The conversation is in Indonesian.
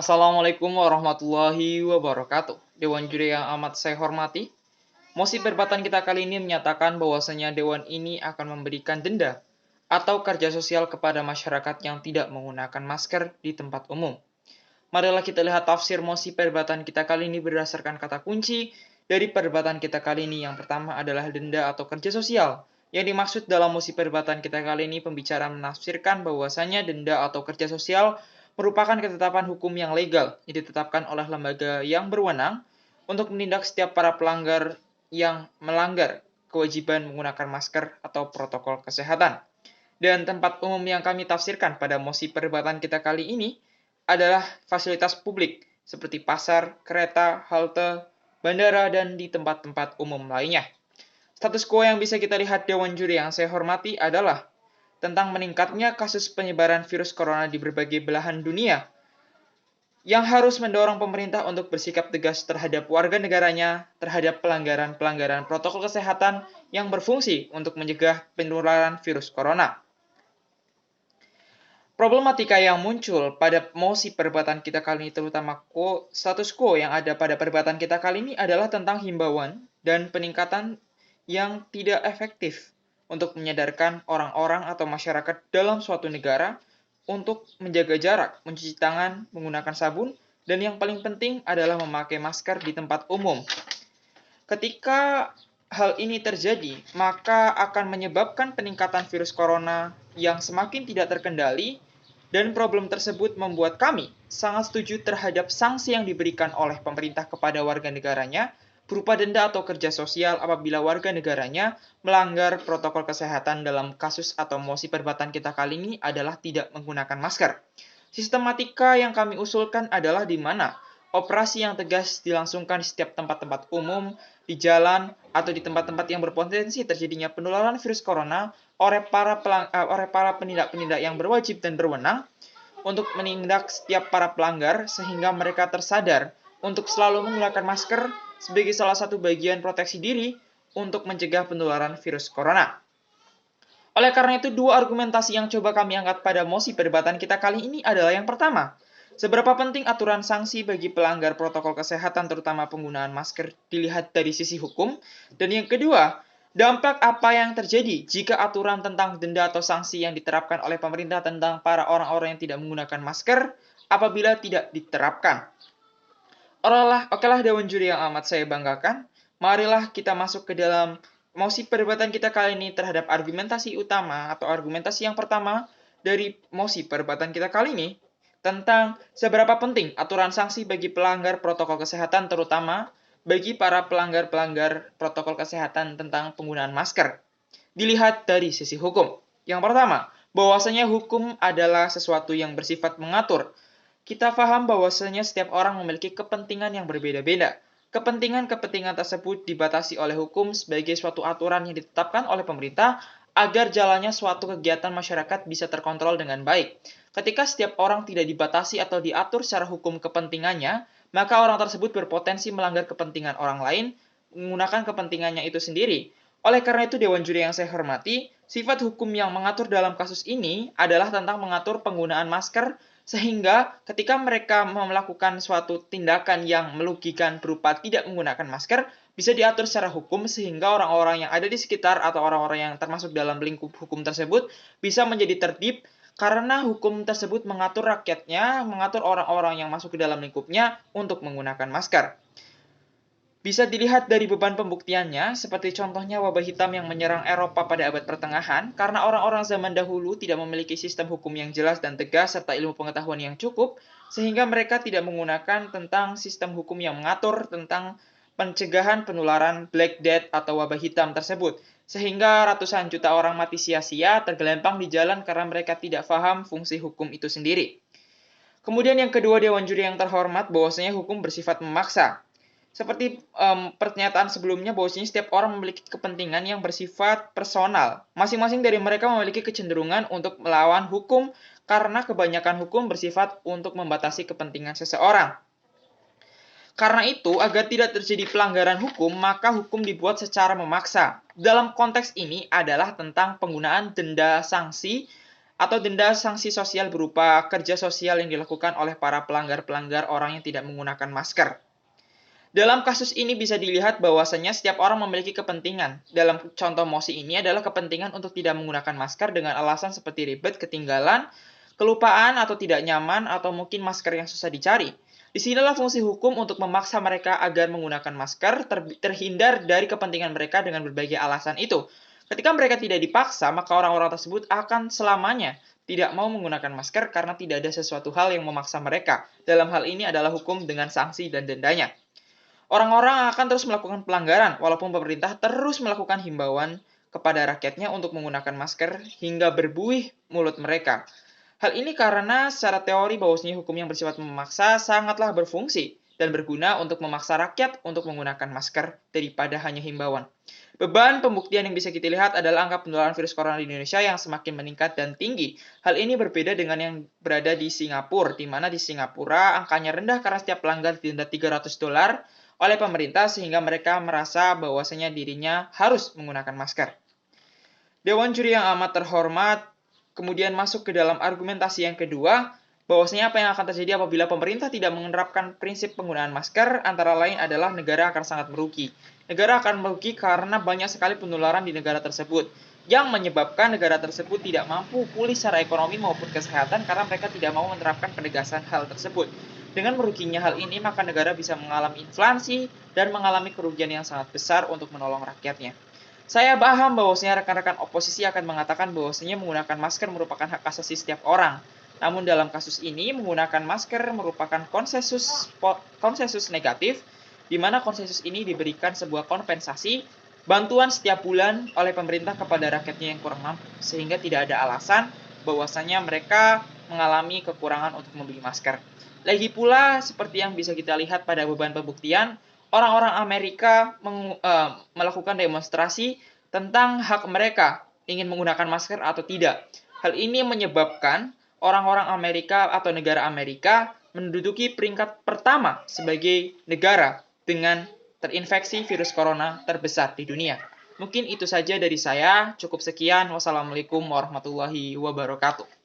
Assalamualaikum warahmatullahi wabarakatuh. Dewan Juri yang amat saya hormati, mosi perdebatan kita kali ini menyatakan bahwasanya Dewan ini akan memberikan denda atau kerja sosial kepada masyarakat yang tidak menggunakan masker di tempat umum. Marilah kita lihat tafsir mosi perdebatan kita kali ini berdasarkan kata kunci dari perdebatan kita kali ini. Yang pertama adalah denda atau kerja sosial. Yang dimaksud dalam mosi perdebatan kita kali ini, pembicara menafsirkan bahwasanya denda atau kerja sosial merupakan ketetapan hukum yang legal yang ditetapkan oleh lembaga yang berwenang untuk menindak setiap para pelanggar yang melanggar kewajiban menggunakan masker atau protokol kesehatan. Dan tempat umum yang kami tafsirkan pada mosi perdebatan kita kali ini adalah fasilitas publik seperti pasar, kereta, halte, bandara, dan di tempat-tempat umum lainnya. Status quo yang bisa kita lihat Dewan Juri yang saya hormati adalah tentang meningkatnya kasus penyebaran virus corona di berbagai belahan dunia yang harus mendorong pemerintah untuk bersikap tegas terhadap warga negaranya terhadap pelanggaran-pelanggaran protokol kesehatan yang berfungsi untuk mencegah penularan virus corona. Problematika yang muncul pada mosi perdebatan kita kali ini, terutama status quo yang ada pada perdebatan kita kali ini adalah tentang himbauan dan peningkatan yang tidak efektif untuk menyadarkan orang-orang atau masyarakat dalam suatu negara untuk menjaga jarak, mencuci tangan, menggunakan sabun, dan yang paling penting adalah memakai masker di tempat umum. Ketika hal ini terjadi, maka akan menyebabkan peningkatan virus corona yang semakin tidak terkendali, dan problem tersebut membuat kami sangat setuju terhadap sanksi yang diberikan oleh pemerintah kepada warga negaranya berupa denda atau kerja sosial apabila warga negaranya melanggar protokol kesehatan. Dalam kasus atau mosi perdebatan kita kali ini adalah tidak menggunakan masker. Sistematika yang kami usulkan adalah di mana operasi yang tegas dilangsungkan di setiap tempat-tempat umum, di jalan, atau di tempat-tempat yang berpotensi terjadinya penularan virus corona oleh para penindak-penindak yang berwajib dan berwenang untuk menindak setiap para pelanggar sehingga mereka tersadar untuk selalu menggunakan masker sebagai salah satu bagian proteksi diri untuk mencegah penularan virus corona. Oleh karena itu, dua argumentasi yang coba kami angkat pada mosi perdebatan kita kali ini adalah yang pertama, seberapa penting aturan sanksi bagi pelanggar protokol kesehatan terutama penggunaan masker dilihat dari sisi hukum, dan yang kedua, dampak apa yang terjadi jika aturan tentang denda atau sanksi yang diterapkan oleh pemerintah tentang para orang-orang yang tidak menggunakan masker apabila tidak diterapkan. Okelah Dewan Juri yang amat saya banggakan, marilah kita masuk ke dalam mosi perdebatan kita kali ini terhadap argumentasi utama atau argumentasi yang pertama dari mosi perdebatan kita kali ini tentang seberapa penting aturan sanksi bagi pelanggar protokol kesehatan terutama bagi para pelanggar-pelanggar protokol kesehatan tentang penggunaan masker. Dilihat dari sisi hukum. Yang pertama, bahwasanya hukum adalah sesuatu yang bersifat mengatur. Kita paham bahwasanya setiap orang memiliki kepentingan yang berbeda-beda. Kepentingan-kepentingan tersebut dibatasi oleh hukum sebagai suatu aturan yang ditetapkan oleh pemerintah agar jalannya suatu kegiatan masyarakat bisa terkontrol dengan baik. Ketika setiap orang tidak dibatasi atau diatur secara hukum kepentingannya, maka orang tersebut berpotensi melanggar kepentingan orang lain menggunakan kepentingannya itu sendiri. Oleh karena itu, Dewan Juri yang saya hormati, sifat hukum yang mengatur dalam kasus ini adalah tentang mengatur penggunaan masker sehingga ketika mereka melakukan suatu tindakan yang merugikan berupa tidak menggunakan masker, bisa diatur secara hukum sehingga orang-orang yang ada di sekitar atau orang-orang yang termasuk dalam lingkup hukum tersebut bisa menjadi tertib karena hukum tersebut mengatur rakyatnya, mengatur orang-orang yang masuk ke dalam lingkupnya untuk menggunakan masker. Bisa dilihat dari beban pembuktiannya, seperti contohnya wabah hitam yang menyerang Eropa pada abad pertengahan, karena orang-orang zaman dahulu tidak memiliki sistem hukum yang jelas dan tegas serta ilmu pengetahuan yang cukup, sehingga mereka tidak menggunakan tentang sistem hukum yang mengatur tentang pencegahan penularan Black Death atau wabah hitam tersebut. Sehingga ratusan juta orang mati sia-sia tergelempang di jalan karena mereka tidak paham fungsi hukum itu sendiri. Kemudian yang kedua, Dewan Juri yang terhormat, bahwasanya hukum bersifat memaksa. Seperti pernyataan sebelumnya, bahwasanya setiap orang memiliki kepentingan yang bersifat personal. Masing-masing dari mereka memiliki kecenderungan untuk melawan hukum karena kebanyakan hukum bersifat untuk membatasi kepentingan seseorang. Karena itu, agar tidak terjadi pelanggaran hukum, maka hukum dibuat secara memaksa. Dalam konteks ini adalah tentang penggunaan denda sanksi atau denda sanksi sosial berupa kerja sosial yang dilakukan oleh para pelanggar-pelanggar orang yang tidak menggunakan masker. Dalam kasus ini bisa dilihat bahwasanya setiap orang memiliki kepentingan. Dalam contoh mosi ini adalah kepentingan untuk tidak menggunakan masker dengan alasan seperti ribet, ketinggalan, kelupaan atau tidak nyaman, atau mungkin masker yang susah dicari. Disinilah fungsi hukum untuk memaksa mereka agar menggunakan masker, terhindar dari kepentingan mereka dengan berbagai alasan itu. Ketika mereka tidak dipaksa, maka orang-orang tersebut akan selamanya tidak mau menggunakan masker karena tidak ada sesuatu hal yang memaksa mereka. Dalam hal ini adalah hukum dengan sanksi dan dendanya. Orang-orang akan terus melakukan pelanggaran, walaupun pemerintah terus melakukan himbauan kepada rakyatnya untuk menggunakan masker hingga berbuih mulut mereka. Hal ini karena secara teori bahwasanya hukum yang bersifat memaksa sangatlah berfungsi dan berguna untuk memaksa rakyat untuk menggunakan masker daripada hanya himbauan. Beban pembuktian yang bisa kita lihat adalah angka penularan virus corona di Indonesia yang semakin meningkat dan tinggi. Hal ini berbeda dengan yang berada di Singapura, di mana di Singapura angkanya rendah karena setiap pelanggar didenda $300 oleh pemerintah sehingga mereka merasa bahwasanya dirinya harus menggunakan masker. Dewan juri yang amat terhormat kemudian masuk ke dalam argumentasi yang kedua, bahwasanya apa yang akan terjadi apabila pemerintah tidak menerapkan prinsip penggunaan masker, antara lain adalah negara akan sangat merugi. Negara akan merugi karena banyak sekali penularan di negara tersebut, yang menyebabkan negara tersebut tidak mampu pulih secara ekonomi maupun kesehatan karena mereka tidak mau menerapkan penegasan hal tersebut. Dengan meruginya hal ini, maka negara bisa mengalami inflasi dan mengalami kerugian yang sangat besar untuk menolong rakyatnya. Saya paham bahwasanya rekan-rekan oposisi akan mengatakan bahwasanya menggunakan masker merupakan hak asasi setiap orang. Namun dalam kasus ini, menggunakan masker merupakan konsensus negatif, di mana konsensus ini diberikan sebuah kompensasi bantuan setiap bulan oleh pemerintah kepada rakyatnya yang kurang mampu, sehingga tidak ada alasan bahwasanya mereka mengalami kekurangan untuk membeli masker. Lagi pula, seperti yang bisa kita lihat pada beban pembuktian, orang-orang Amerika melakukan demonstrasi tentang hak mereka ingin menggunakan masker atau tidak. Hal ini menyebabkan orang-orang Amerika atau negara Amerika menduduki peringkat pertama sebagai negara dengan terinfeksi virus corona terbesar di dunia. Mungkin itu saja dari saya. Cukup sekian. Wassalamualaikum warahmatullahi wabarakatuh.